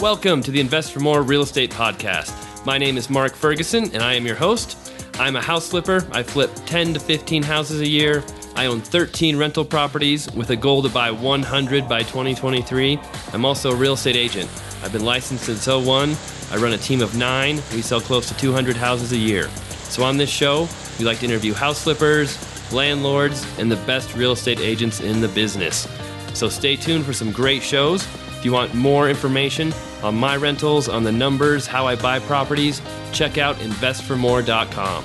Welcome to the InvestFourMore Real Estate Podcast. My name is Mark Ferguson, and I am your host. I'm a house flipper. I flip 10 to 15 houses a year. I own 13 rental properties with a goal to buy 100 by 2023. I'm also a real estate agent. I've been licensed since 2001. I run a team of 9. We sell close to 200 houses a year. So on this show, we like to interview house flippers, landlords, and the best real estate agents in the business. So stay tuned for some great shows. If you want more information on my rentals, on the numbers, how I buy properties, check out InvestFourMore.com.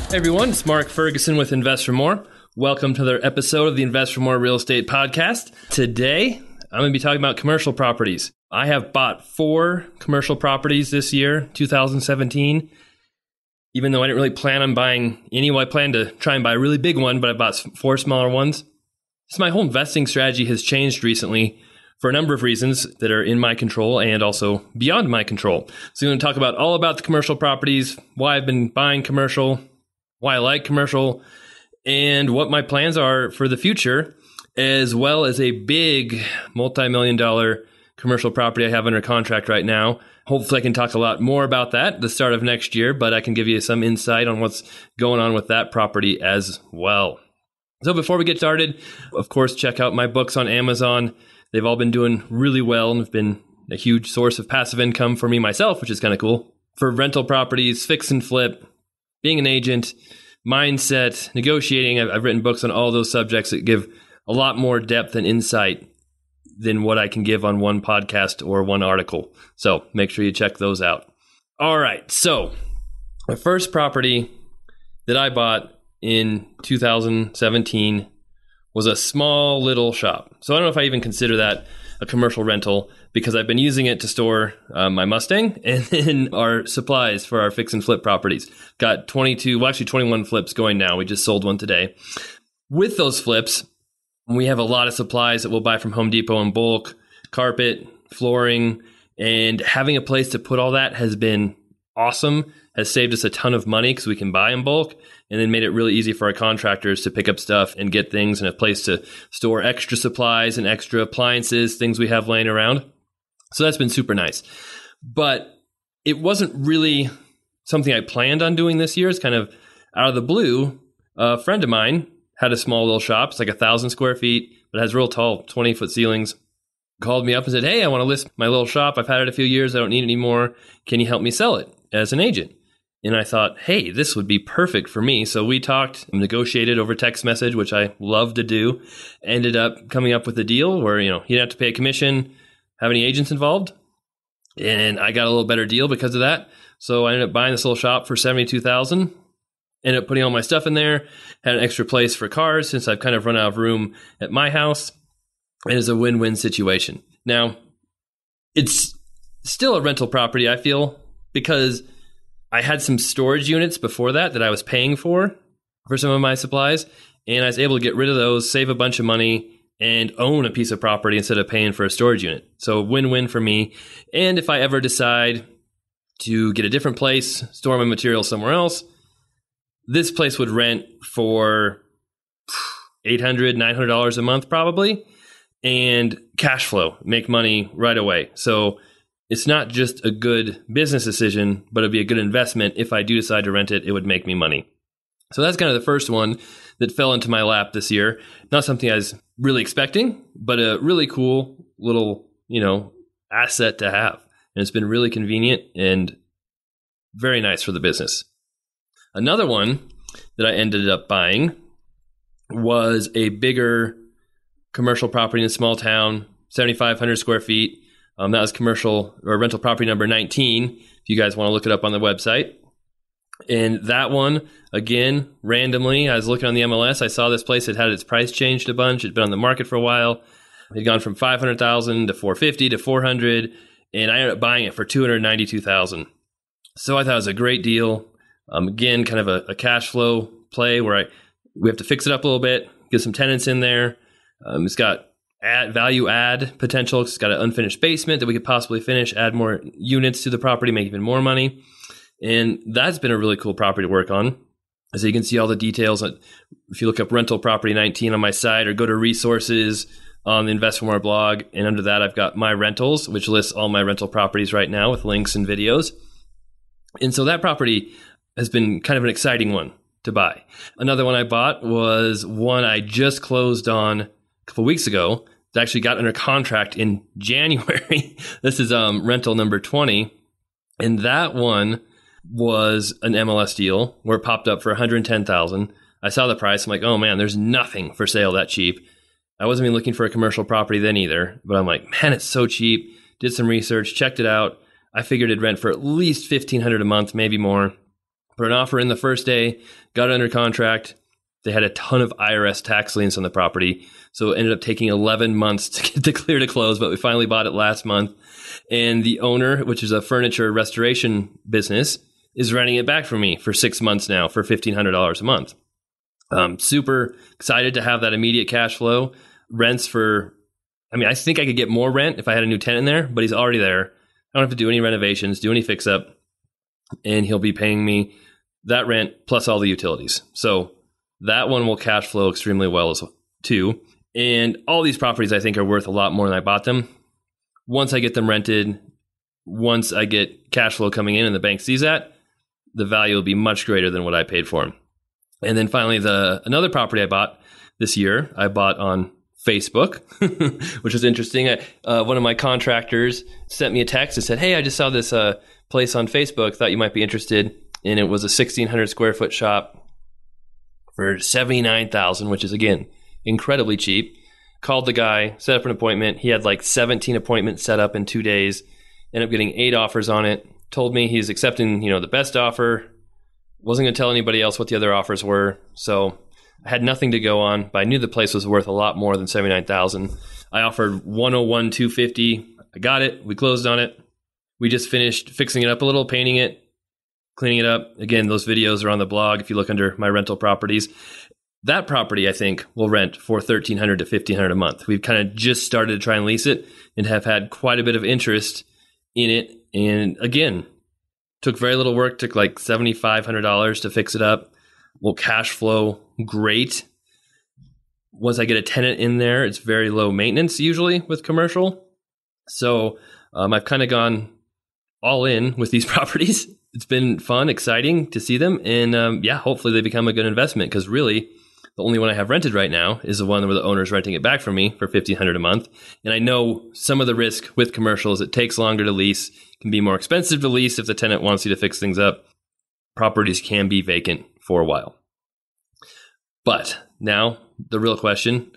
Hey everyone, it's Mark Ferguson with InvestFourMore. Welcome to another episode of the InvestFourMore Real Estate Podcast. Today, I'm going to be talking about commercial properties. I have bought 4 commercial properties this year, 2017. Even though I didn't really plan on buying any, I planned to try and buy a really big one, but I bought 4 smaller ones. So my whole investing strategy has changed recently for a number of reasons that are in my control and also beyond my control. So I'm going to talk about all about the commercial properties, why I've been buying commercial, why I like commercial, and what my plans are for the future, as well as a big multi-million-dollar commercial property I have under contract right now. Hopefully I can talk a lot more about that at the start of next year, but I can give you some insight on what's going on with that property as well. So before we get started, of course, check out my books on Amazon. They've all been doing really well and have been a huge source of passive income for me myself, which is kind of cool. For rental properties, fix and flip, being an agent, mindset, negotiating, I've written books on all those subjects that give a lot more depth and insight than what I can give on one podcast or one article. So make sure you check those out. All right. So the first property that I bought in 2017 was a small little shop. So I don't know if I even consider that a commercial rental because I've been using it to store my Mustang and then our supplies for our fix and flip properties. Got 21 flips going now. We just sold one today. With those flips, we have a lot of supplies that we'll buy from Home Depot in bulk, carpet, flooring, and having a place to put all that has been awesome, has saved us a ton of money because we can buy in bulk, and then made it really easy for our contractors to pick up stuff and get things and a place to store extra supplies and extra appliances, things we have laying around. So that's been super nice. But it wasn't really something I planned on doing this year. It's kind of out of the blue. A friend of mine had a small little shop. It's like 1,000 square feet, but it has real tall 20-foot ceilings. Called me up and said, hey, I want to list my little shop. I've had it a few years. I don't need it anymore. Can you help me sell it as an agent? And I thought, hey, this would be perfect for me. So we talked, negotiated over text message, which I love to do. Ended up coming up with a deal where, he didn't have to pay a commission, have any agents involved. And I got a little better deal because of that. So I ended up buying this little shop for $72,000. Ended up putting all my stuff in there, had an extra place for cars since I've kind of run out of room at my house. It is a win-win situation. Now, it's still a rental property, I feel, because I had some storage units before that I was paying for some of my supplies, and I was able to get rid of those, save a bunch of money, and own a piece of property instead of paying for a storage unit. So win-win for me. And if I ever decide to get a different place, store my material somewhere else, this place would rent for $800, $900 a month probably, and cash flow, make money right away. So it's not just a good business decision, but it'd be a good investment. If I do decide to rent it, it would make me money. So that's kind of the first one that fell into my lap this year. Not something I was really expecting, but a really cool little, asset to have. And it's been really convenient and very nice for the business. Another one that I ended up buying was a bigger commercial property in a small town, 7,500 square feet. That was commercial or rental property number 19, if you guys want to look it up on the website. And that one, again, randomly, I was looking on the MLS. I saw this place had its price changed a bunch. It'd been on the market for a while. It had gone from $500,000 to $450,000 to $400,000, and I ended up buying it for $292,000. So I thought it was a great deal. Again, kind of a cash flow play where we have to fix it up a little bit, get some tenants in there. It's got value add potential. It's got an unfinished basement that we could possibly finish, add more units to the property, make even more money. And that's been a really cool property to work on. So you can see all the details. If you look up rental property 19 on my site, or go to resources on the InvestFourMore blog, and under that I've got my rentals, which lists all my rental properties right now with links and videos. And so that property has been kind of an exciting one to buy. Another one I bought was one I just closed on a couple weeks ago. It actually got under contract in January. This is rental number 20. And that one was an MLS deal where it popped up for $110,000. I saw the price. I'm like, oh man, there's nothing for sale that cheap. I wasn't even looking for a commercial property then either, but I'm like, man, it's so cheap. Did some research, checked it out. I figured it'd rent for at least $1,500 a month, maybe more. Put an offer in the first day, got it under contract. They had a ton of IRS tax liens on the property, so it ended up taking 11 months to get the clear to close, but we finally bought it last month. And the owner, which is a furniture restoration business, is renting it back from me for 6 months now for $1,500 a month. Super excited to have that immediate cash flow. Rents for, I think I could get more rent if I had a new tenant there, but he's already there. I don't have to do any renovations, do any fix up, and he'll be paying me that rent plus all the utilities. So that one will cash flow extremely well too. And all these properties I think are worth a lot more than I bought them. Once I get them rented, once I get cash flow coming in and the bank sees that, the value will be much greater than what I paid for them. And then finally, another property I bought this year, I bought on Facebook, which is interesting. One of my contractors sent me a text and said, hey, I just saw this place on Facebook, thought you might be interested. And it was a 1,600 square foot shop for $79,000, which is, again, incredibly cheap. Called the guy, set up an appointment. He had like 17 appointments set up in 2 days. Ended up getting 8 offers on it. Told me he's accepting, the best offer. Wasn't going to tell anybody else what the other offers were. So I had nothing to go on, but I knew the place was worth a lot more than $79,000. I offered $101,250. I got it. We closed on it. We just finished fixing it up a little, painting it, cleaning it up. Again, those videos are on the blog if you look under my rental properties. That property, I think, will rent for $1,300 to $1,500 a month. We've kind of just started to try and lease it and have had quite a bit of interest in it. And again, took very little work, took like $7,500 to fix it up. Will cash flow great. Once I get a tenant in there, it's very low maintenance usually with commercial. So I've kind of gone all in with these properties. It's been fun, exciting to see them. And hopefully they become a good investment, because really the only one I have rented right now is the one where the owner's renting it back from me for $1,500 a month. And I know some of the risk with commercial is it takes longer to lease, can be more expensive to lease if the tenant wants you to fix things up. Properties can be vacant for a while. But now the real question,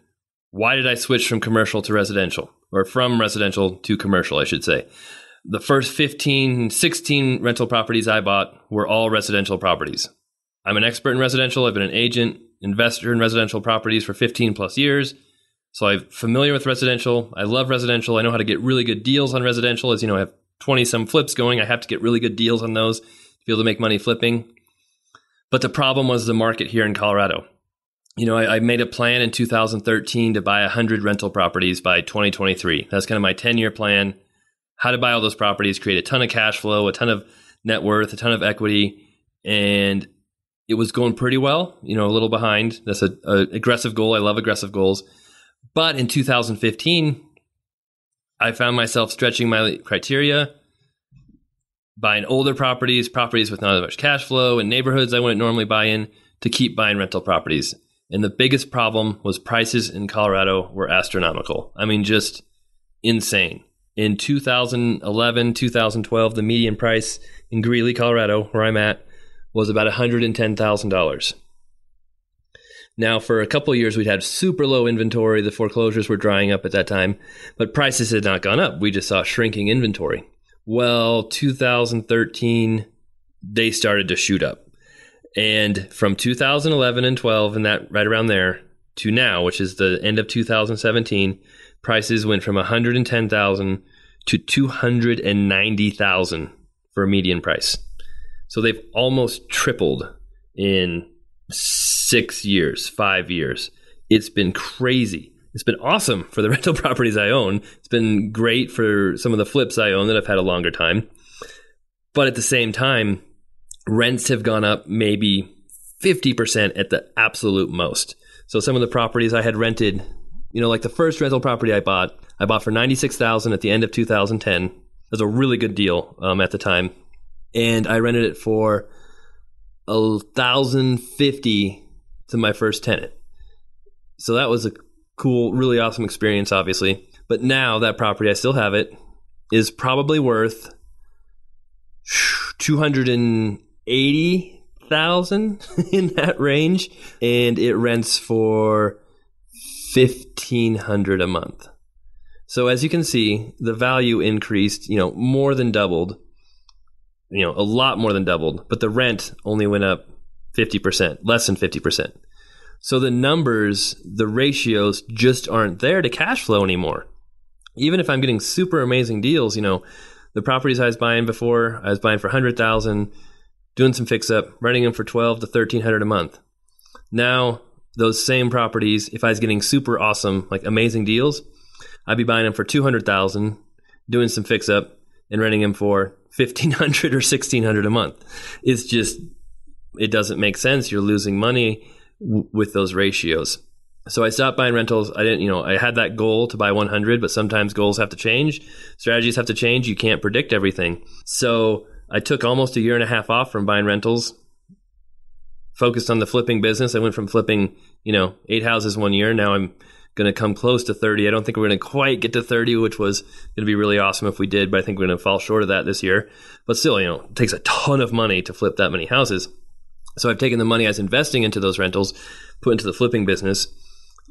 why did I switch from commercial to residential? Or from residential to commercial, I should say. The first 16 rental properties I bought were all residential properties. I'm an expert in residential. I've been an agent, investor in residential properties for 15 plus years. So I'm familiar with residential. I love residential. I know how to get really good deals on residential. As you know, I have 20 some flips going. I have to get really good deals on those to be able to make money flipping. But the problem was the market here in Colorado. I made a plan in 2013 to buy 100 rental properties by 2023. That's kind of my 10-year plan. How to buy all those properties, create a ton of cash flow, a ton of net worth, a ton of equity. And it was going pretty well, a little behind. That's an aggressive goal. I love aggressive goals. But in 2015, I found myself stretching my criteria, buying older properties with not as much cash flow, in neighborhoods I wouldn't normally buy in, to keep buying rental properties. And the biggest problem was prices in Colorado were astronomical. Just insane. In 2011, 2012, the median price in Greeley, Colorado, where I'm at, was about $110,000. Now, for a couple of years, we'd had super low inventory. The foreclosures were drying up at that time, but prices had not gone up. We just saw shrinking inventory. Well, 2013, they started to shoot up. And from 2011 and 12, and that right around there, to now, which is the end of 2017, prices went from $110,000 to $290,000 for a median price. So they've almost tripled in 6 years, 5 years. It's been crazy. It's been awesome for the rental properties I own. It's been great for some of the flips I own that I've had a longer time. But at the same time, rents have gone up maybe 50% at the absolute most. So some of the properties I had rented, like the first rental property I bought for $96,000 at the end of 2010. It was a really good deal at the time. And I rented it for $1,050 to my first tenant. So that was a cool, really awesome experience, obviously. But now that property, I still have it, is probably worth $280,000 in that range, and it rents for $1,500 a month. So as you can see, the value increased, more than doubled, a lot more than doubled, but the rent only went up 50%, less than 50%. So the numbers, the ratios just aren't there to cash flow anymore. Even if I'm getting super amazing deals, the properties I was buying before, I was buying for $100,000, doing some fix up, renting them for $1,200 to $1,300 a month. Now, those same properties, if I was getting super awesome, like amazing deals, I'd be buying them for $200,000, doing some fix up, and renting them for $1,500 or $1,600 a month. It's just, it doesn't make sense. You're losing money with those ratios. So I stopped buying rentals. I didn't, I had that goal to buy 100, but sometimes goals have to change. Strategies have to change. You can't predict everything. So I took almost a year and a half off from buying rentals, focused on the flipping business. I went from flipping, 8 houses 1 year. Now I'm going to come close to 30. I don't think we're going to quite get to 30, which was going to be really awesome if we did, but I think we're going to fall short of that this year. But still, it takes a ton of money to flip that many houses. So I've taken the money I was investing into those rentals, put into the flipping business.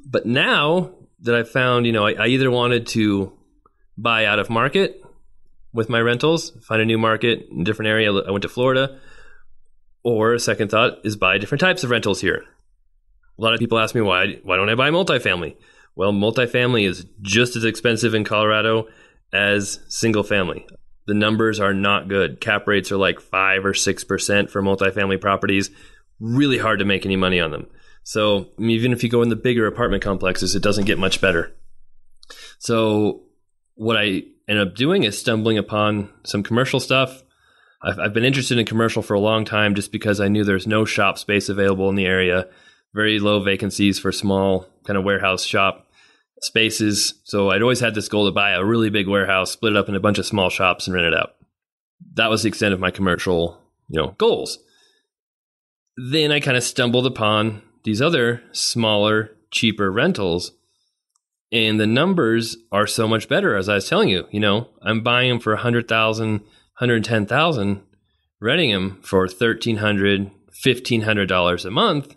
But now that I've found, I either wanted to buy out of market with my rentals, find a new market in a different area. I went to Florida. Or a second thought is buy different types of rentals here. A lot of people ask me, why don't I buy multifamily? Well, multifamily is just as expensive in Colorado as single family. The numbers are not good. Cap rates are like 5 or 6% for multifamily properties. Really hard to make any money on them. So even if you go in the bigger apartment complexes, it doesn't get much better. So what I ended up doing is stumbling upon some commercial stuff. I've been interested in commercial for a long time just because I knew there's no shop space available in the area. Very low vacancies for small kind of warehouse shop spaces. So I'd always had this goal to buy a really big warehouse, split it up in a bunch of small shops and rent it out. That was the extent of my commercial, goals. Then I kind of stumbled upon these other smaller, cheaper rentals. And the numbers are so much better, as I was telling you. I'm buying them for $100,000, $110,000, renting them for $1,300, $1,500 a month.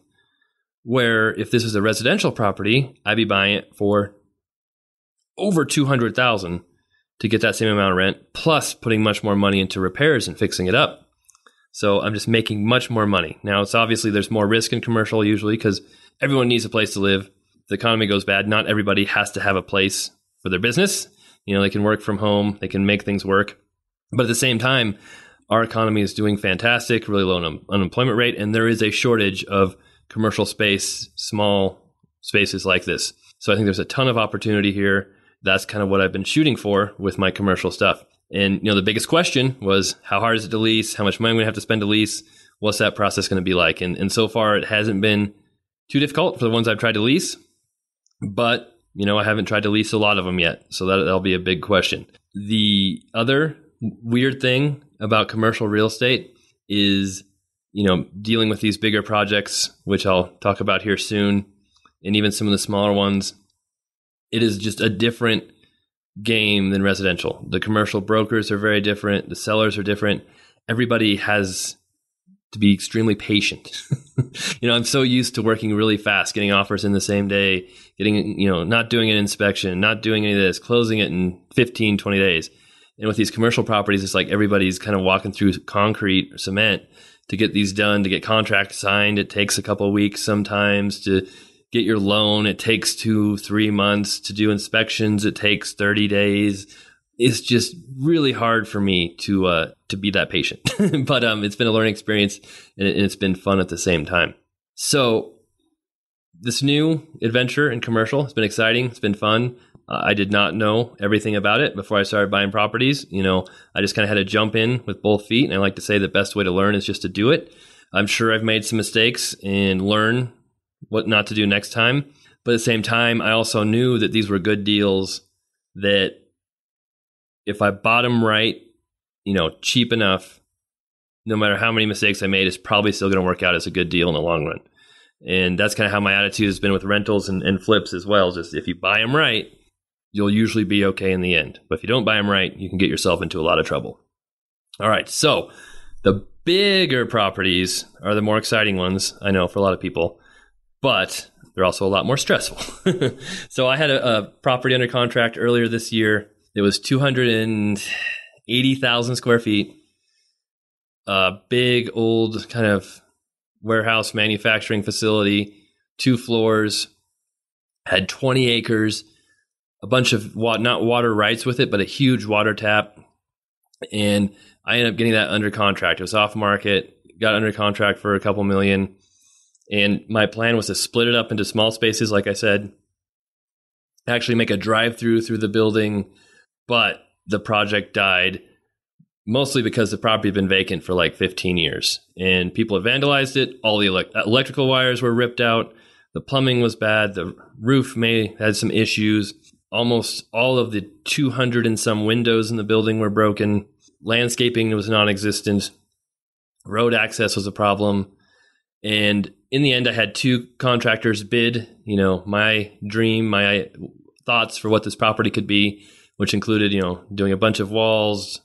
Where if this was a residential property, I'd be buying it for over $200,000 to get that same amount of rent, plus putting much more money into repairs and fixing it up. So I'm just making much more money. Now, it's obviously there's more risk in commercial usually because everyone needs a place to live. If the economy goes bad, not everybody has to have a place for their business. They can work from home. They can make things work. But at the same time, our economy is doing fantastic, really low unemployment rate, and there is a shortage of commercial space, small spaces like this. So I think there's a ton of opportunity here. That's kind of what I've been shooting for with my commercial stuff. And, the biggest question was, how hard is it to lease? How much money am I going to have to spend to lease? What's that process going to be like? And so far, it hasn't been too difficult for the ones I've tried to lease. But, I haven't tried to lease a lot of them yet. So that'll be a big question. The other weird thing about commercial real estate is, dealing with these bigger projects, which I'll talk about here soon, and even some of the smaller ones. It is just a different game than residential. The commercial brokers are very different. The sellers are different. Everybody has to be extremely patient. I'm so used to working really fast, getting offers in the same day, getting, not doing an inspection, not doing any of this, closing it in 15, 20 days. And with these commercial properties, it's like everybody's kind of walking through concrete or cement to get these done, to get contracts signed. It takes a couple of weeks sometimes to get your loan. It takes 2-3 months to do inspections. It takes 30 days. It's just really hard for me to be that patient. But it's been a learning experience, and it's been fun at the same time. So this new adventure in commercial has been exciting. It's been fun. I did not know everything about it before I started buying properties. I just kind of had to jump in with both feet. And I like to say the best way to learn is just to do it. I'm sure I've made some mistakes and learn what not to do next time. But at the same time, I also knew that these were good deals that if I bought them right, cheap enough, no matter how many mistakes I made, it's probably still going to work out as a good deal in the long run. And that's kind of how my attitude has been with rentals and flips as well. Just if you buy them right, you'll usually be okay in the end. But if you don't buy them right, you can get yourself into a lot of trouble. All right, so the bigger properties are the more exciting ones, I know, for a lot of people, but they're also a lot more stressful. So I had a property under contract earlier this year. It was 280,000 square feet, a big old kind of warehouse manufacturing facility, 2 floors, had 20 acres, a bunch of not water rights with it, but a huge water tap. And I ended up getting that under contract. It was off market, got under contract for a couple million. And my plan was to split it up into small spaces, like I said, actually make a drive-through through the building. But the project died mostly because the property had been vacant for like 15 years. And people had vandalized it. All the electrical wires were ripped out. The plumbing was bad. The roof had some issues. Almost all of the 200 and some windows in the building were broken. Landscaping was non-existent. Road access was a problem. And in the end, I had 2 contractors bid, my dream, my thoughts for what this property could be, which included, doing a bunch of walls,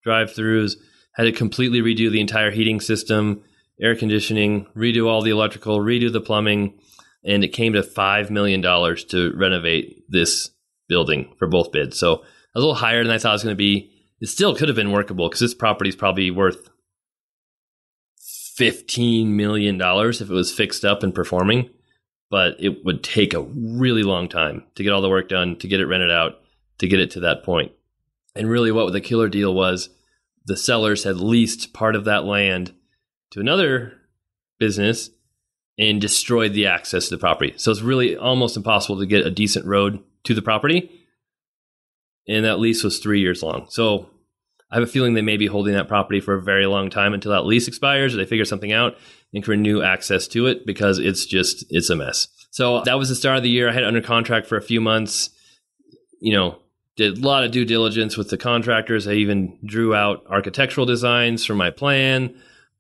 drive-throughs, had to completely redo the entire heating system, air conditioning, redo all the electrical, redo the plumbing. And it came to $5 million to renovate this building for both bids. So I was a little higher than I thought it was going to be. It still could have been workable because this property is probably worth $15 million if it was fixed up and performing. But it would take a really long time to get all the work done, to get it rented out, to get it to that point. And really what the killer deal was, the sellers had leased part of that land to another business and destroyed the access to the property. So it's really almost impossible to get a decent road to the property. And that lease was 3 years long. So I have a feeling they may be holding that property for a very long time until that lease expires or they figure something out and can renew access to it because it's a mess. So that was the start of the year. I had it under contract for a few months, did a lot of due diligence with the contractors. I even drew out architectural designs for my plan,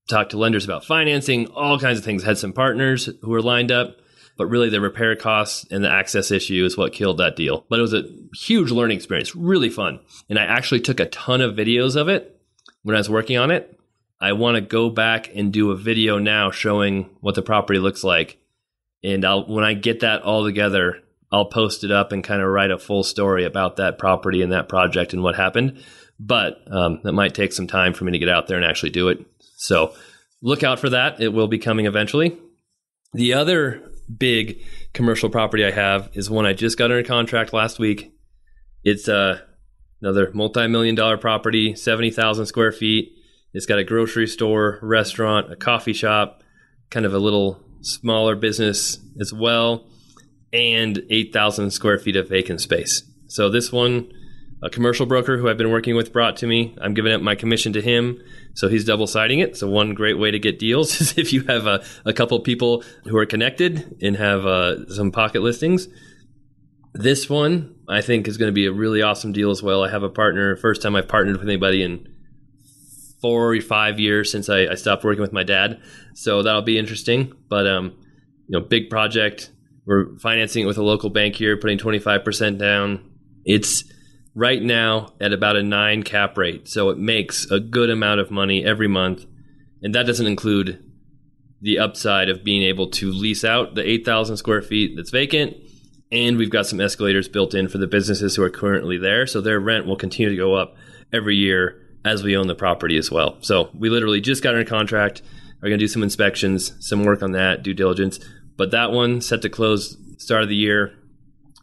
talked to lenders about financing, all kinds of things. Had some partners who were lined up, but really the repair costs and the access issue is what killed that deal. But it was a huge learning experience, really fun. And I actually took a ton of videos of it when I was working on it. I want to go back and do a video now showing what the property looks like. And when I get that all together, I'll post it up and kind of write a full story about that property and that project and what happened. But that might take some time for me to get out there and actually do it. So look out for that. It will be coming eventually. The other big commercial property I have is one I just got under contract last week. It's another multi-million-dollar property, 70,000 square feet. It's got a grocery store, restaurant, a coffee shop, kind of a little smaller business as well, and 8,000 square feet of vacant space. So this one, a commercial broker who I've been working with brought to me. I'm giving up my commission to him, so he's double-siding it. So one great way to get deals is if you have a couple people who are connected and have some pocket listings. This one, I think, is going to be a really awesome deal as well. I have a partner, first time I've partnered with anybody in 4 or 5 years since I stopped working with my dad. So that'll be interesting. But, big project. We're financing it with a local bank here, putting 25% down. It's right now at about a 9 cap rate. So it makes a good amount of money every month. And that doesn't include the upside of being able to lease out the 8,000 square feet that's vacant. And we've got some escalators built in for the businesses who are currently there. So their rent will continue to go up every year as we own the property as well. So we literally just got under contract. We're going to do some inspections, some work on that, due diligence. But that one set to close start of the year.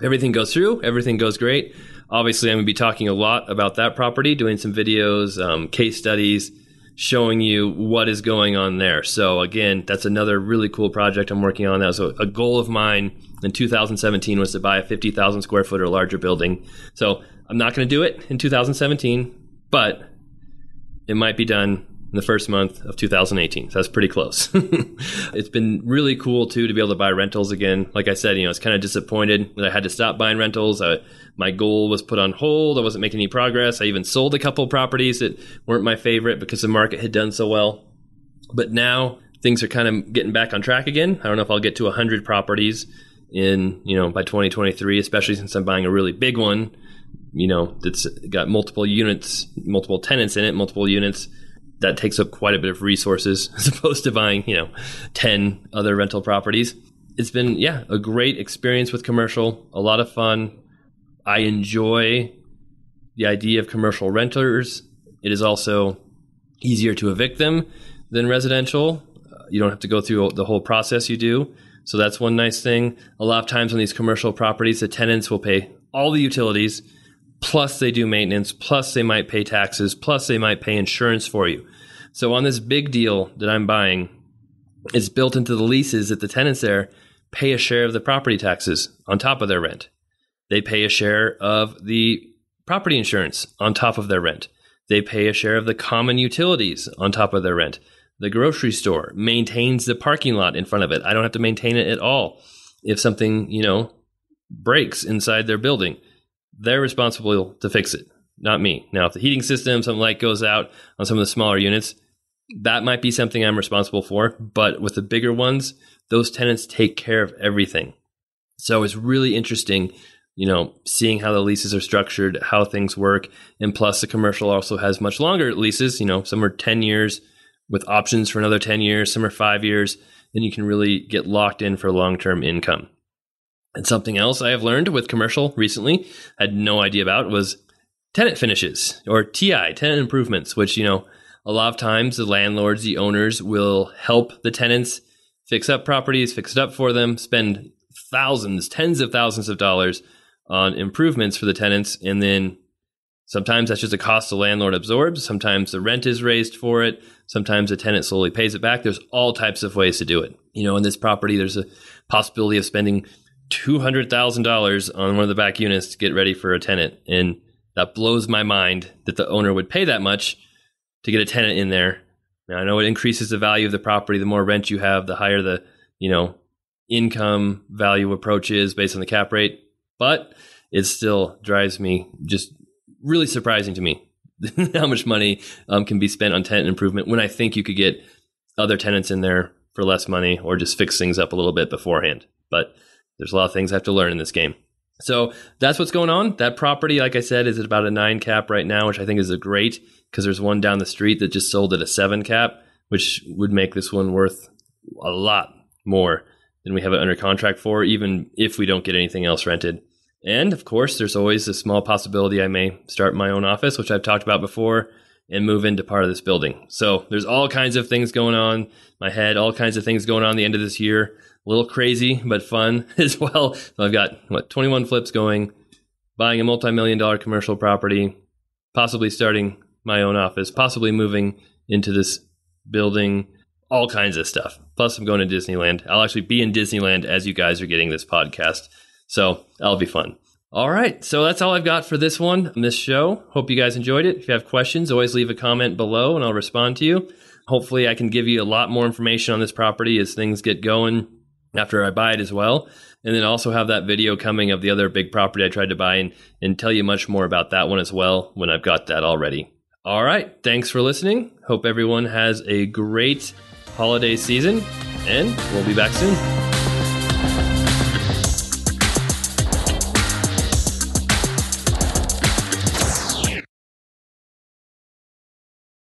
Everything goes through. Everything goes great. Obviously, I'm going to be talking a lot about that property, doing some videos, case studies, showing you what is going on there. So again, that's another really cool project I'm working on. That was a goal of mine in 2017 was to buy a 50,000 square foot or larger building. So I'm not going to do it in 2017, but it might be done in the first month of 2018. So that's pretty close. It's been really cool too to be able to buy rentals again. Like I said, I was kind of disappointed that I had to stop buying rentals. My goal was put on hold. I wasn't making any progress. I even sold a couple properties that weren't my favorite because the market had done so well. But now things are kind of getting back on track again. I don't know if I'll get to 100 properties in, by 2023, especially since I'm buying a really big one, that's got multiple units, multiple tenants in it, multiple units. That takes up quite a bit of resources as opposed to buying, 10 other rental properties. It's been, a great experience with commercial, a lot of fun. I enjoy the idea of commercial renters. It is also easier to evict them than residential. You don't have to go through the whole process you do. So that's one nice thing. A lot of times on these commercial properties, the tenants will pay all the utilities, plus they do maintenance, plus they might pay taxes, plus they might pay insurance for you. So on this big deal that I'm buying, it's built into the leases that the tenants there pay a share of the property taxes on top of their rent. They pay a share of the property insurance on top of their rent. They pay a share of the common utilities on top of their rent. The grocery store maintains the parking lot in front of it. I don't have to maintain it at all. If something, breaks inside their building, they're responsible to fix it, not me. Now, if the heating system, something like goes out on some of the smaller units, that might be something I'm responsible for. But with the bigger ones, those tenants take care of everything. So it's really interesting, seeing how the leases are structured, how things work. And plus, the commercial also has much longer leases. Some are 10 years with options for another 10 years. Some are 5 years. And you can really get locked in for long-term income. And something else I have learned with commercial recently, I had no idea about, was tenant finishes, or TI, tenant improvements, which, a lot of times the landlords, the owners will help the tenants fix up properties, fix it up for them, spend thousands, tens of thousands of dollars on improvements for the tenants. And then sometimes that's just a cost the landlord absorbs. Sometimes the rent is raised for it. Sometimes the tenant slowly pays it back. There's all types of ways to do it. In this property, there's a possibility of spending $200,000 on one of the back units to get ready for a tenant. And that blows my mind that the owner would pay that much to get a tenant in there. Now, I know it increases the value of the property. The more rent you have, the higher the, income value approach is based on the cap rate. But it still drives me just really surprising to me how much money can be spent on tenant improvement when I think you could get other tenants in there for less money or just fix things up a little bit beforehand. But there's a lot of things I have to learn in this game. So that's what's going on. That property, like I said, is at about a 9 cap right now, which I think is a great, because there's one down the street that just sold at a 7 cap, which would make this one worth a lot more than we have it under contract for, even if we don't get anything else rented. And of course, there's always a small possibility I may start my own office, which I've talked about before, and move into part of this building. So there's all kinds of things going on in my head, all kinds of things going on at the end of this year. A little crazy, but fun as well. So I've got 21 flips going, buying a multi-million-dollar commercial property, possibly starting my own office, possibly moving into this building, all kinds of stuff. Plus, I'm going to Disneyland. I'll actually be in Disneyland as you guys are getting this podcast. So that'll be fun. All right. So that's all I've got for this one, this show. Hope you guys enjoyed it. If you have questions, always leave a comment below and I'll respond to you. Hopefully I can give you a lot more information on this property as things get going after I buy it as well. And then also have that video coming of the other big property I tried to buy and tell you much more about that one as well when I've got that all ready. All right. Thanks for listening. Hope everyone has a great holiday season and we'll be back soon.